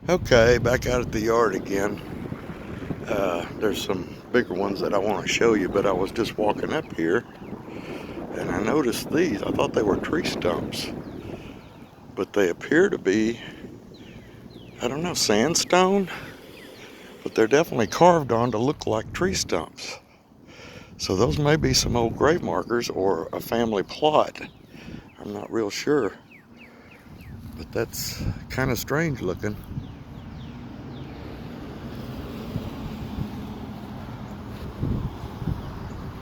Okay, back out at the yard again. There's some bigger ones that I want to show you, but I was just walking up here and I noticed these. I thought they were tree stumps, but they appear to be, I don't know, sandstone, but they're definitely carved on to look like tree stumps. So those may be some old grave markers or a family plot. I'm not real sure, but that's kind of strange looking.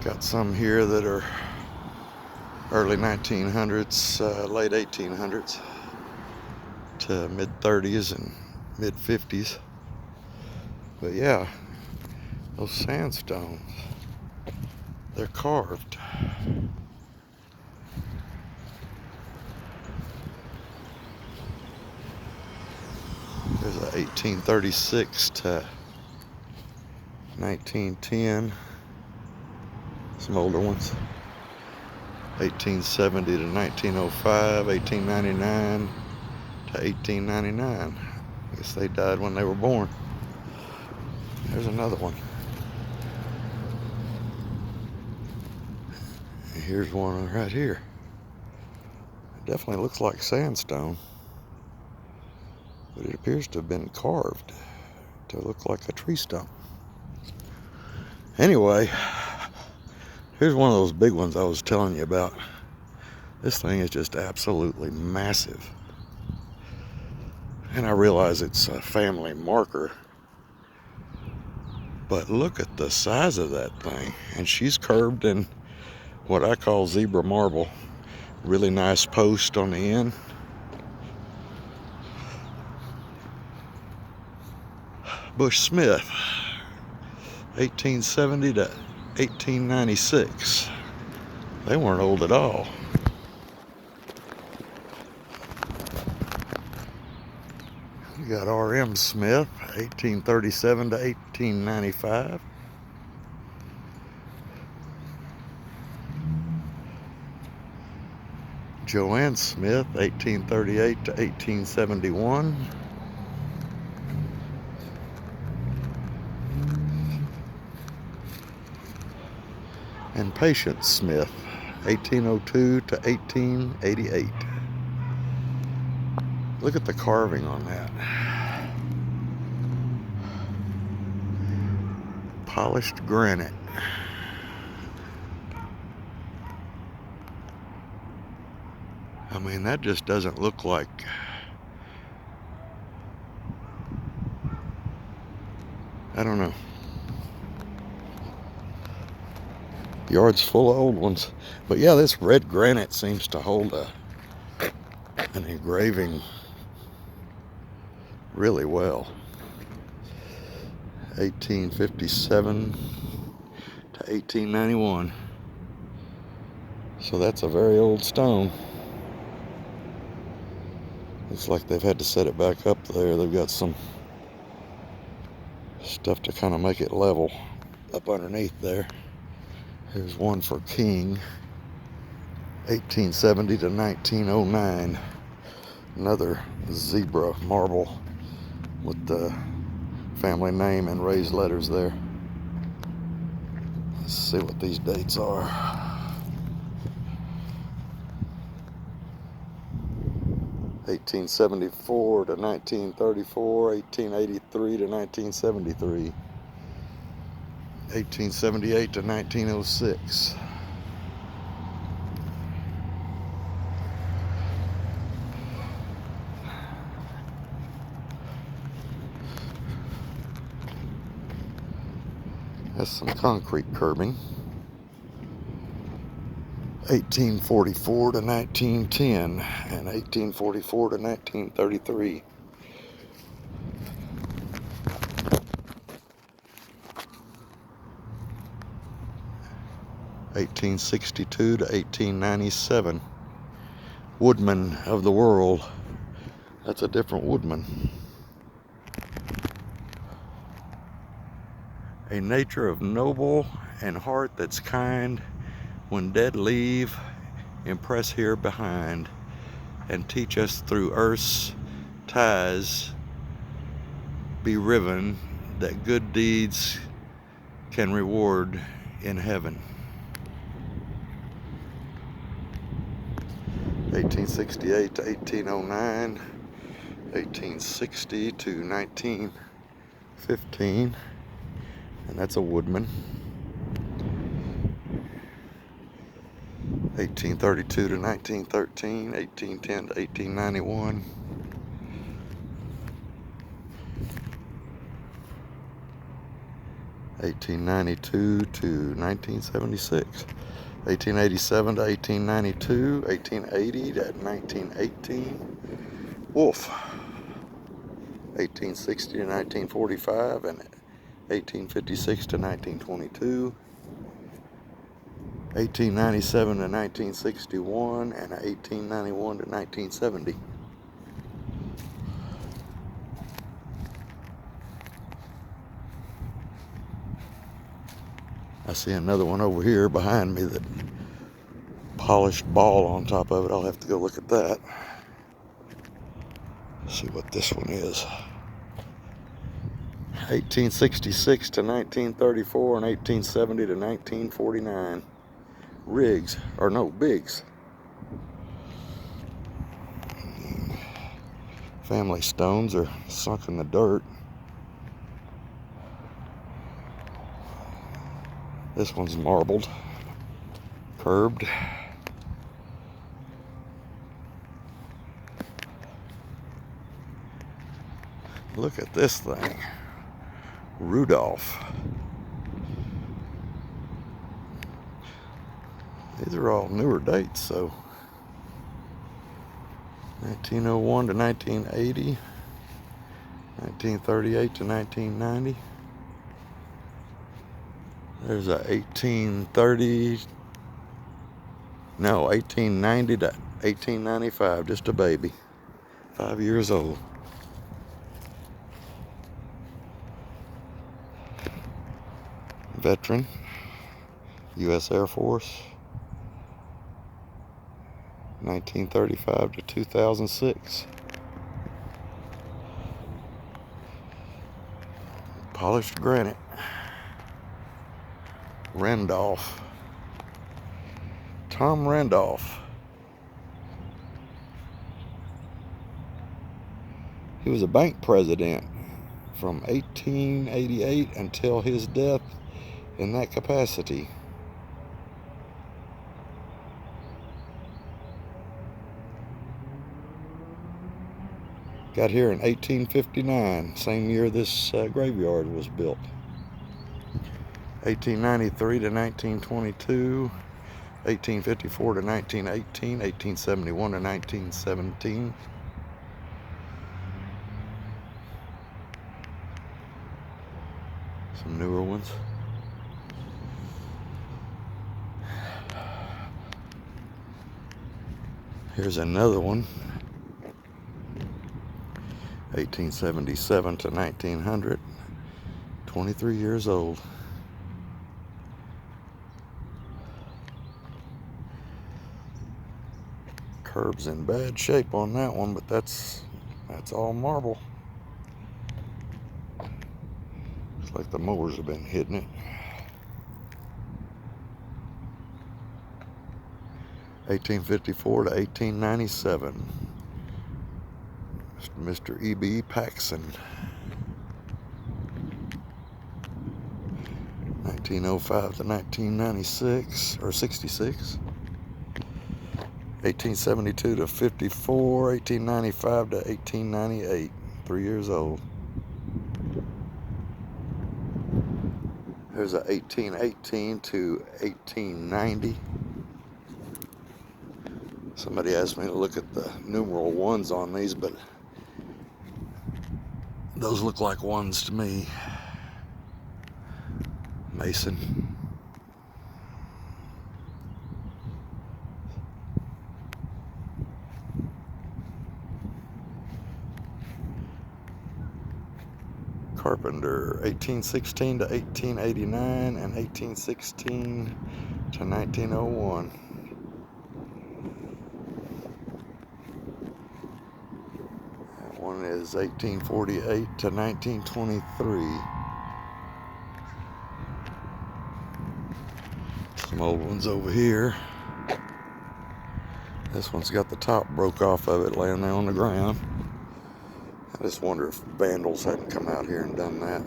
Got some here that are early 1900s, late 1800s to mid 30s and mid 50s. But yeah, those sandstones, they're carved. There's a 1836 to 1910, some older ones. 1870 to 1905, 1899 to 1899. I guess they died when they were born. There's another one. And here's one right here. It definitely looks like sandstone, but it appears to have been carved to look like a tree stump. Anyway, here's one of those big ones I was telling you about. This thing is just absolutely massive. And I realize it's a family marker, but look at the size of that thing. And she's curved in what I call zebra marble. Really nice post on the end. Bush Smith, 1870 to 1896. They weren't old at all. We got R.M. Smith, 1837 to 1895. Joanne Smith, 1838 to 1871. And Patience Smith, 1802 to 1888. Look at the carving on that. Polished granite. I mean, that just doesn't look like, I don't know. The yard's full of old ones. But yeah, this red granite seems to hold an engraving really well. 1857 to 1891. So that's a very old stone. Looks like they've had to set it back up there. They've got some stuff to kind of make it level up underneath there. Here's one for King, 1870 to 1909. Another zebra marble with the family name and raised letters there. Let's see what these dates are. 1874 to 1934, 1883 to 1973, 1878 to 1906. That's some concrete curbing. 1844 to 1910 and 1844 to 1933. (1862 to 1897). Woodman of the world. That's a different woodman. A nature of noble and heart that's kind. When dead leave, impress here behind, and teach us through earth's ties be riven, that good deeds can reward in heaven. 1868 to 1809, 1860 to 1915, and that's a woodman. 1832 to 1913, 1810 to 1891. 1892 to 1976, 1887 to 1892, 1880 to 1918, wolf, 1860 to 1945, and 1856 to 1922, 1897 to 1961, and 1891 to 1970. I see another one over here behind me, that polished ball on top of it. I'll have to go look at that. See what this one is. 1866 to 1934 and 1870 to 1949. Rigs, or no, Biggs. Family stones are sunk in the dirt. This one's marbled, curbed. Look at this thing. Rudolph. These are all newer dates, so 1901 to 1980, 1938 to 1990. There's a 1890 to 1895, just a baby, 5 years old. Veteran, U.S. Air Force, 1935 to 2006. Polished granite. Randolph. Tom Randolph. He was a bank president from 1888 until his death in that capacity. Got here in 1859, same year this graveyard was built. 1893 to 1922, 1854 to 1918, 1871 to 1917. Some newer ones. Here's another one. 1877 to 1900, 23 years old. Curb's in bad shape on that one, but that's all marble. Looks like the mowers have been hitting it. 1854 to 1897. Mr. E.B. Paxson. 1905 to 1996, or 66. 1872 to 54, 1895 to 1898, 3 years old. There's a 1818 to 1890. Somebody asked me to look at the numeral ones on these, but those look like ones to me. Mason. Carpenter, 1816 to 1889 and 1816 to 1901. That one is is 1848 to 1923. Some old ones over here. This one's got the top broke off of it laying there on the ground. I just wonder if vandals hadn't come out here and done that.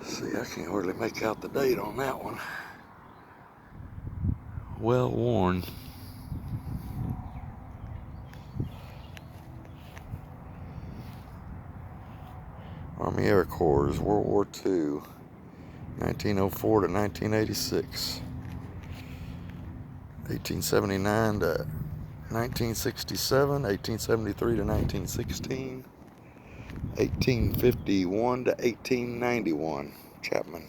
See, I can't hardly make out the date on that one. Well worn. Army Air Corps, World War II, 1904 to 1986. 1879 to 1967, 1873 to 1916, 1851 to 1891, Chapman,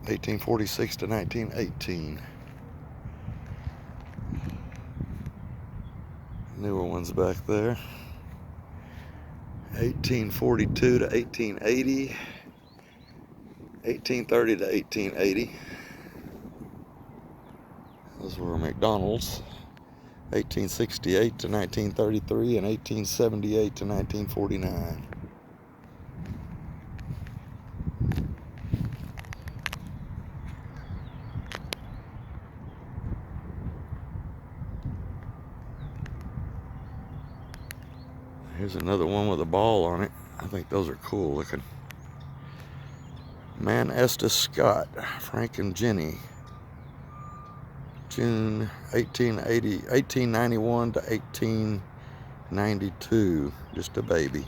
1846 to 1918. Newer ones back there. 1842 to 1880, 1830 to 1880. Those were McDonald's. 1868 to 1933 and 1878 to 1949. Here's another one with a ball on it. I think those are cool looking. Man Estes Scott, Frank and Jenny. June 1891 to 1892. Just a baby.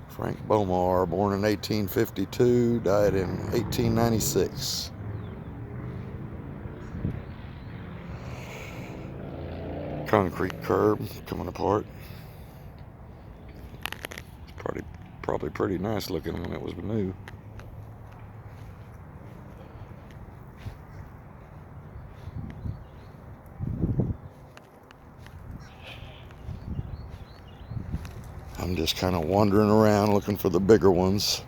Frank Bomar, born in 1852, died in 1896. Concrete curb coming apart. Probably pretty nice looking when it was new. I'm just kind of wandering around looking for the bigger ones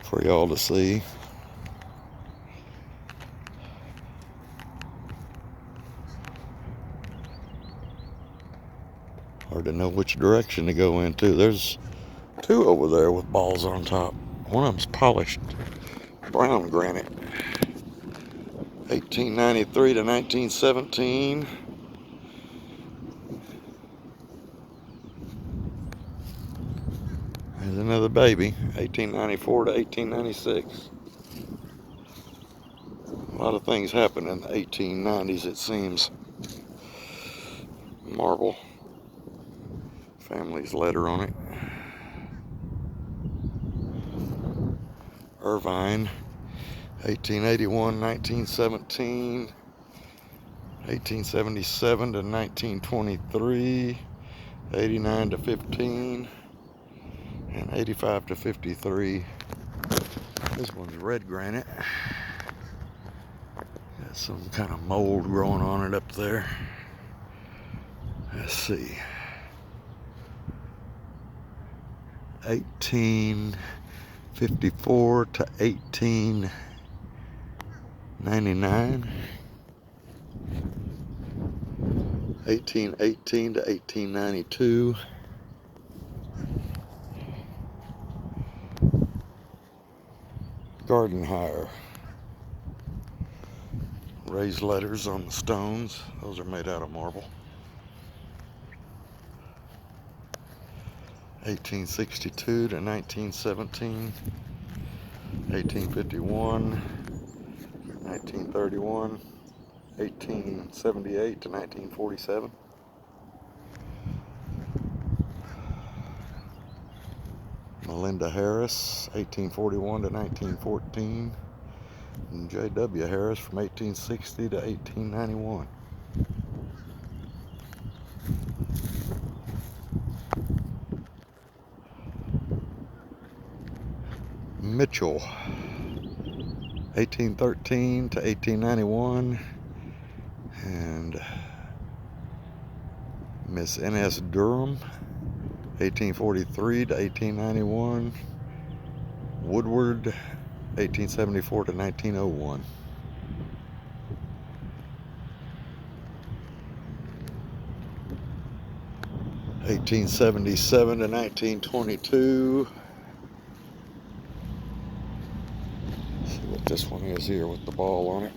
for y'all to see. Hard to know which direction to go into. There's two over there with balls on top. One of them's polished brown granite. 1893 to 1917. There's another baby. 1894 to 1896. A lot of things happened in the 1890s, it seems. Marble. Family's letter on it. Irvine. 1881, 1917. 1877 to 1923. 89 to 15. And 85 to 53. This one's red granite. Got some kind of mold growing on it up there. Let's see. 1854 to 1899. 1818 to 1892. Garden hire. Raised letters on the stones. Those are made out of marble. 1862 to 1917. 1851. 1931. 1878 to 1947. Melinda Harris, 1841 to 1914. And J.W. Harris from 1860 to 1891. Mitchell, 1813 to 1891. And Miss N.S. Durham, 1843 to 1891. Woodward, 1874 to 1901. 1877 to 1922. See what this one is here with the ball on it.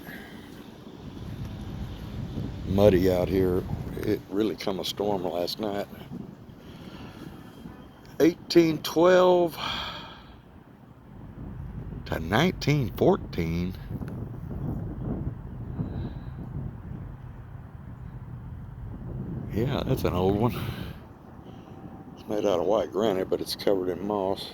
Muddy out here. It really come a storm last night. 1812 to 1914. Yeah, that's an old one. It's made out of white granite, but it's covered in moss.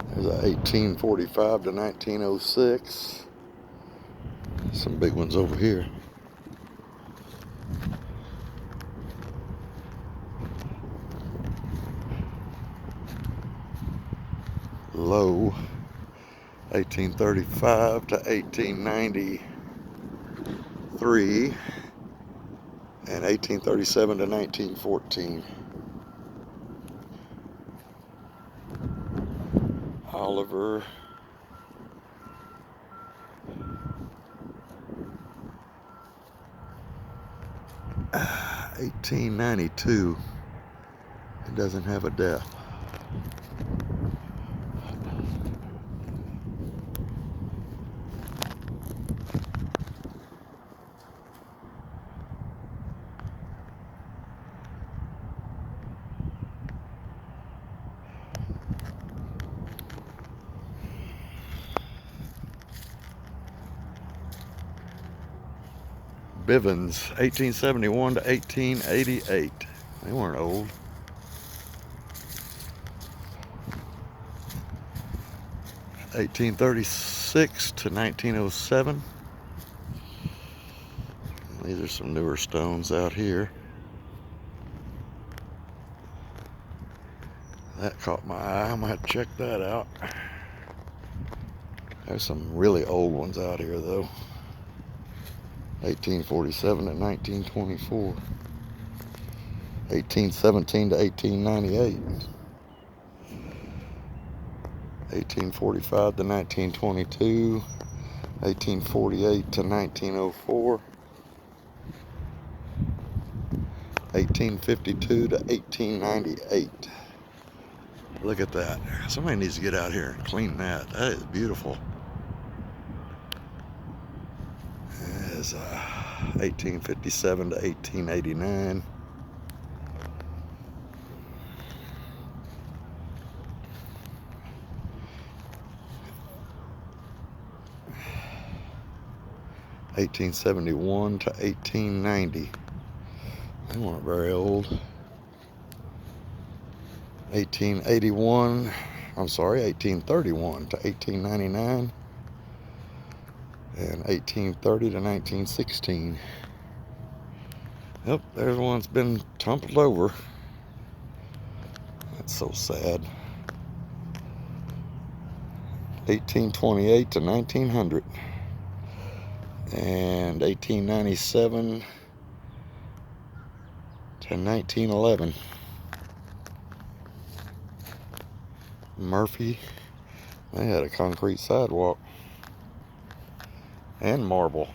There's a 1845 to 1906. Some big ones over here. Low, 1835 to 1893, and 1837 to 1914. Oliver, 1892. It doesn't have a death. Bivens, 1871 to 1888. They weren't old. (1836 to 1907). These are some newer stones out here. That caught my eye. I might check that out. There's some really old ones out here though. 1847 to 1924. 1817 to 1898. 1845 to 1922. 1848 to 1904. 1852 to 1898. Look at that. Somebody needs to get out here and clean that. That is beautiful. There's 1857 to 1889. (1871 to 1890). They weren't very old. 1831 to 1899. And 1830 to 1916. Yep, there's one that's been tumbled over. That's so sad. 1828 to 1900. And 1897 to 1911. Murphy, they had a concrete sidewalk and marble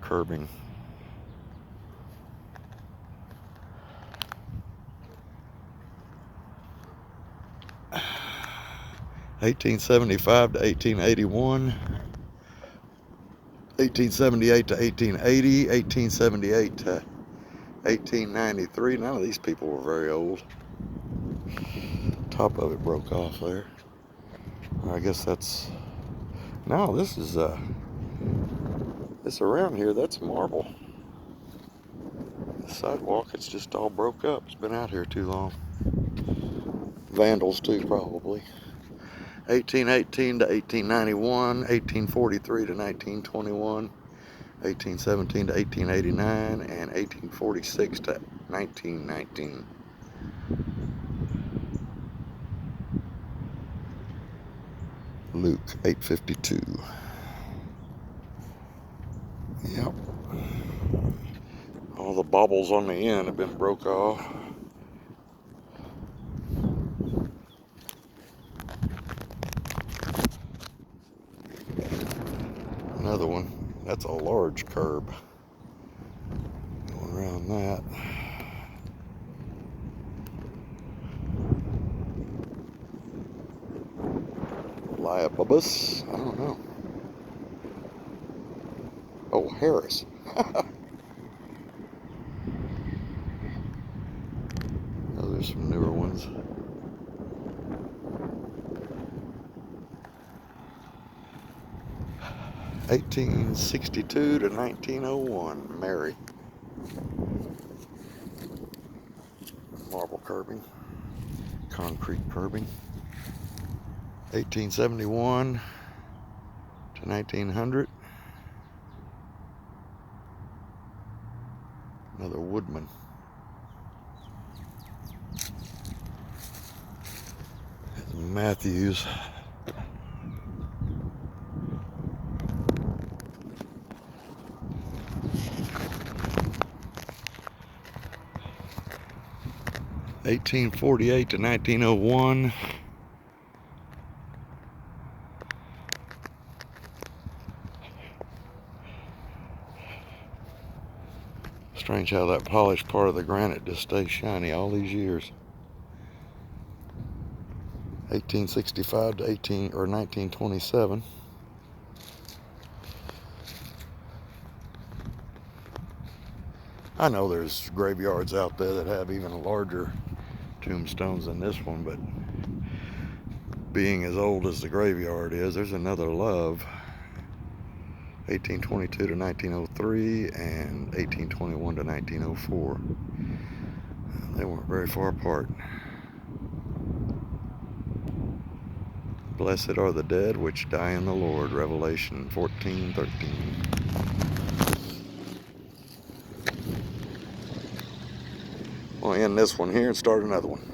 curbing. (1875 to 1881). 1878 to 1880, 1878 to 1893. None of these people were very old. Top of it broke off there. I guess that's, no, this is this around here, that's marble. The sidewalk, it's just all broke up. It's been out here too long. Vandals too, probably. 1818 to 1891, 1843 to 1921, 1817 to 1889, and 1846 to 1919. Luke 8:52. Yep. All the baubles on the end have been broke off. Another one. That's a large curb. around that. Liabubus? I don't know. Oh, Harris. Those are some newer ones. (1862 to 1901). Mary. Marble curbing. Concrete curbing. 1871 to 1900. Another Woodman. Matthews. (1848 to 1901). Strange how that polished part of the granite just stays shiny all these years. 1865 to 1927. I know there's graveyards out there that have even larger tombstones than this one, but being as old as the graveyard is, there's another Love. 1822 to 1903 and 1821 to 1904. They weren't very far apart. Blessed are the dead which die in the Lord. Revelation 14:13. We'll end this one here and start another one.